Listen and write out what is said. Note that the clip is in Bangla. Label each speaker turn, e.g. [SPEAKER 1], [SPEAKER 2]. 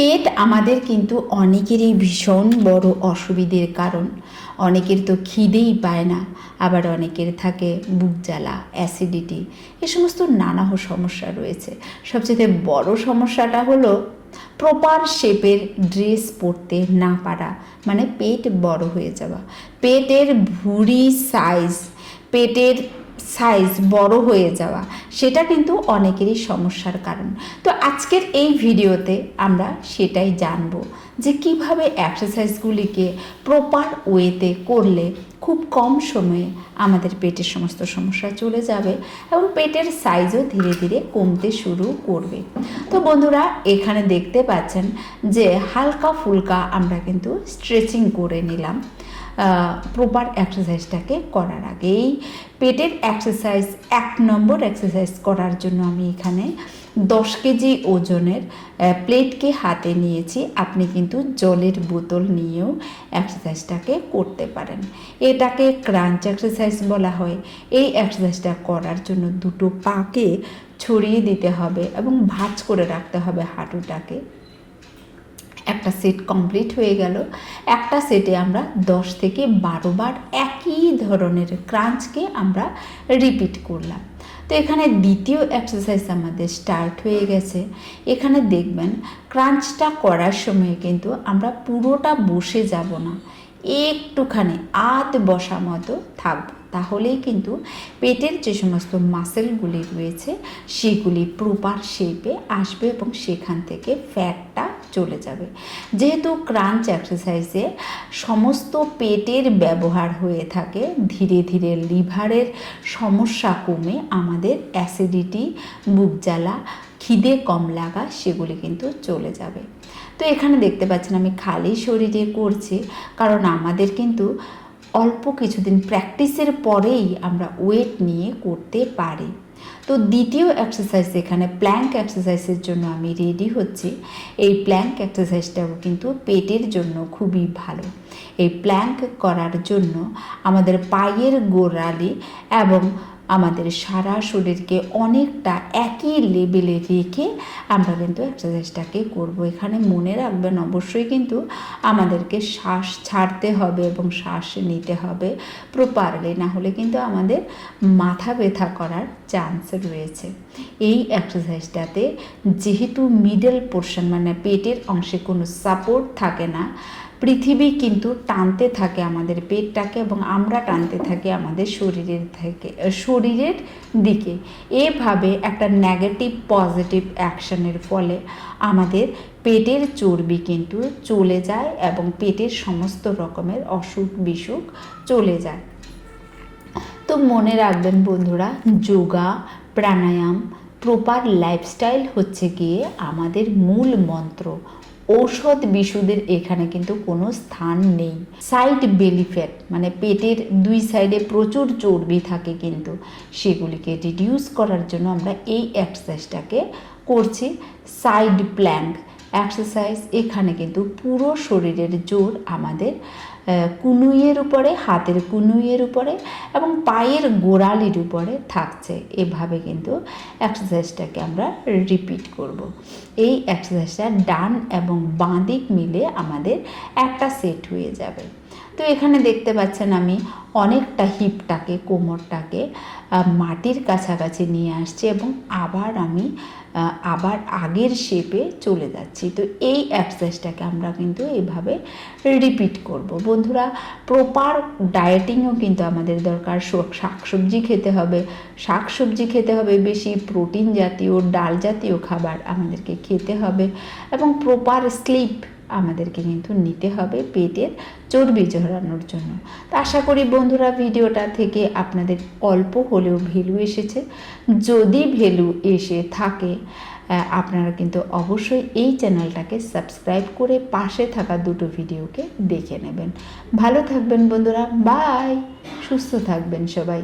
[SPEAKER 1] পেট আমাদের কিন্তু অনেকেরই ভীষণ বড় অসুবিধের কারণ। অনেকের তো খিদেই পায় না, আবার অনেকের থাকে বুক জ্বালা, অ্যাসিডিটি, এ সমস্ত নানা সমস্যা রয়েছে। সবচেয়ে বড় সমস্যাটা হলো প্রপার শেপের ড্রেস পরতে না পারা, মানে পেট বড় হয়ে যাওয়া, পেটের ভুঁড়ি সাইজ, পেটের সাইজ বড় হয়ে যাওয়া, সেটা কিন্তু অনেকেরই সমস্যার কারণ। তো আজকের এই ভিডিওতে আমরা সেটাই জানবো যে কিভাবে এক্সারসাইজগুলিকে প্রপার ওয়েতে করলে খুব কম সময়ে আমাদের পেটের সমস্ত সমস্যা চলে যাবে এবং পেটের সাইজও ধীরে ধীরে কমতে শুরু করবে। তো বন্ধুরা, এখানে দেখতে পাচ্ছেন যে হালকা ফুলকা আমরা কিন্তু স্ট্রেচিং করে নিলাম প্রপার এক্সারসাইজটাকে করার আগেই। পেটের এক্সারসাইজ 1 নম্বর এক্সারসাইজ করার জন্য আমি এখানে 10 কেজি ওজনের প্লেটকে হাতে নিয়েছি। আপনি কিন্তু জলের বোতল নিয়েও এক্সারসাইজটাকে করতে পারেন। এটাকে ক্রাঞ্চ এক্সারসাইজ বলা হয়। এই এক্সারসাইজটা করার জন্য দুটো পাকে ছড়িয়ে দিতে হবে এবং ভাঁজ করে রাখতে হবে হাঁটুটাকে। একটা সেট কমপ্লিট হয়ে গেল। একটা সেটে আমরা 10 থেকে 12 বার একই ধরনের ক্রাঞ্চকে আমরা রিপিট করলাম। তো এখানে দ্বিতীয় এক্সারসাইজ আমাদের স্টার্ট হয়ে গেছে। এখানে দেখবেন ক্রাঞ্চটা করার সময় কিন্তু আমরা পুরোটা বসে যাব না, একটুখানি আধ বসা মতো থাকবো, তাহলেই কিন্তু পেটের যে সমস্ত মাসেলগুলি রয়েছে সেগুলি প্রপার শেপে আসবে এবং সেখান থেকে ফ্যাটটা চলে যাবে। যেহেতু ক্রাঞ্চ এক্সারসাইজে সমস্ত পেটের ব্যবহার হয়ে থাকে, ধীরে ধীরে লিভারের সমস্যা কমে আমাদের অ্যাসিডিটি, বুক জ্বালা, খিদে কম লাগা সেগুলি কিন্তু চলে যাবে। তো এখানে দেখতে পাচ্ছেন আমি খালি শরীরে করছি, কারণ আমাদের কিন্তু অল্প কিছুদিন প্র্যাকটিসের পরেই আমরা ওয়েট নিয়ে করতে পারি। তো দ্বিতীয় এক্সারসাইজ, এখানে প্ল্যাঙ্ক এক্সারসাইজের জন্য আমি রেডি হচ্ছি। এই প্ল্যাঙ্ক এক্সারসাইজটাও কিন্তু পেটের জন্য খুবই ভালো। এই প্ল্যাঙ্ক করার জন্য আমাদের পায়ের গোড়ালি এবং আমাদের সারা শরীরকে অনেকটা একই লেভেলে রেখে আমরা কিন্তু এক্সারসাইজটাকে করব। এখানে মনে রাখবেন অবশ্যই কিন্তু আমাদেরকে শ্বাস ছাড়তে হবে এবং শ্বাস নিতে হবে প্রপারলি, না হলে কিন্তু আমাদের মাথা ব্যথা করার চান্স রয়েছে। এই এক্সারসাইজটাতে যেহেতু মিডল পোর্শন মানে পেটের অংশে কোনো সাপোর্ট থাকে না, পৃথিবী কিন্তু টানতে থাকে আমাদের পেটটাকে এবং আমরা টানতে থাকি আমাদের শরীরের দিকে। এভাবে একটা নেগেটিভ পজিটিভ অ্যাকশনের ফলে আমাদের পেটের চর্বি কিন্তু চলে যায় এবং পেটের সমস্ত রকমের অসুখ বিসুখ চলে যায়। তো মনে রাখবেন বন্ধুরা, যোগা, প্রাণায়াম, প্রপার লাইফস্টাইল হচ্ছে গিয়ে আমাদের মূল মন্ত্র। ঔষধ বিশুদের এখানে কিন্তু কোনো স্থান নেই। সাইড বেলি ফ্যাট মানে পেটের 2 সাইডে প্রচুর চর্বি থাকে, কিন্তু সেগুলিকে রিডিউস করার জন্য আমরা এই এক্সারসাইজটাকে করছি। সাইড প্ল্যাঙ্ক এক্সারসাইজ, এখানে কিন্তু পুরো শরীরের জোর আমাদের কুনুইয়ের উপরে, হাতের কুনুইয়ের উপরে এবং পায়ের গোড়ালির উপরে থাকছে। এভাবে কিন্তু এক্সারসাইজটাকে আমরা রিপিট করব। এই এক্সারসাইজটা ডান এবং বাঁ দিক মিলে আমাদের একটা সেট হয়ে যাবে। তো এখানে দেখতে পাচ্ছেন আমি অনেকটা হিপটাকে, কোমরটাকে মাটির কাছাকাছি নিয়ে আসছি এবং আবার আগের শেপে চলে যাচ্ছি। তো এই এক্সারসাইজটাকে আমরা কিন্তু এইভাবে রিপিট করব। বন্ধুরা, প্রপার ডায়েটিংও কিন্তু আমাদের দরকার। শাকসবজি খেতে হবে, শাকসবজি খেতে হবে বেশি, প্রোটিন জাতীয়, ডাল জাতীয় খাবার আমাদেরকে খেতে হবে এবং প্রপার স্লিপ আমাদেরকে কিন্তু নিতে হবে পেটের চর্বি ঝরানোর জন্য। তো আশা করি বন্ধুরা ভিডিওটা থেকে আপনাদের অল্প হলেও ভ্যালু এসেছে। যদি ভ্যালু এসে থাকে আপনারা কিন্তু অবশ্যই এই চ্যানেলটাকে সাবস্ক্রাইব করে পাশে থাকা দুটো ভিডিওকে দেখে নেবেন। ভালো থাকবেন বন্ধুরা, বাই। সুস্থ থাকবেন সবাই।